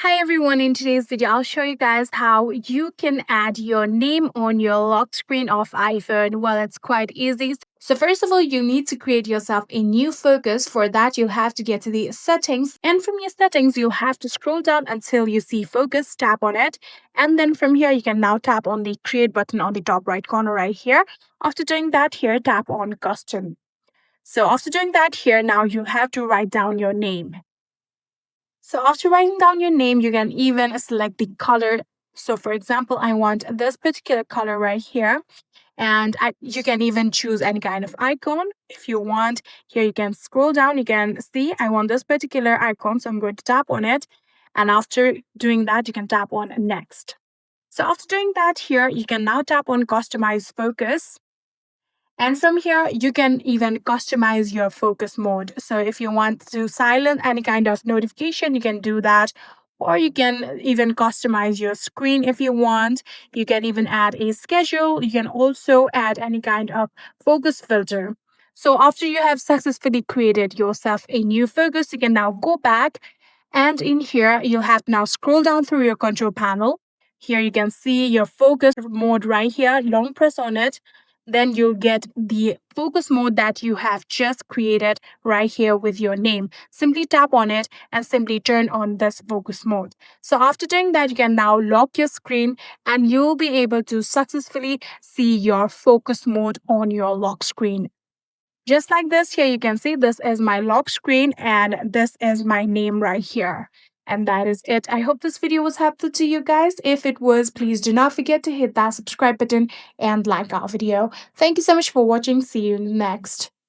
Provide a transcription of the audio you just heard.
Hi everyone, in today's video I'll show you guys how you can add your name on your lock screen of iPhone. Well, it's quite easy. So first of all, you need to create yourself a new focus. For that, you'll have to get to the settings, and from your settings you'll have to scroll down until you see focus, tap on it, and then from here you can now tap on the create button on the top right corner right here. After doing that, here tap on custom. So after doing that, here now you have to write down your name. So after writing down your name, you can even select the color. So for example, I want this particular color right here. And you can even choose any kind of icon if you want. Here you can scroll down. You can see I want this particular icon. So I'm going to tap on it. And after doing that, you can tap on next. So after doing that here, you can now tap on customize focus. And from here, you can even customize your focus mode. So if you want to silence any kind of notification, you can do that. Or you can even customize your screen if you want. You can even add a schedule. You can also add any kind of focus filter. So after you have successfully created yourself a new focus, you can now go back. And in here, you'll have to now scroll down through your control panel. Here you can see your focus mode right here. Long press on it, then you'll get the focus mode that you have just created right here with your name. Simply tap on it and simply turn on this focus mode. So after doing that, you can now lock your screen and you'll be able to successfully see your focus mode on your lock screen. Just like this, here you can see this is my lock screen and this is my name right here. And that is it. I hope this video was helpful to you guys. If it was, please do not forget to hit that subscribe button and like our video. Thank you so much for watching. See you next.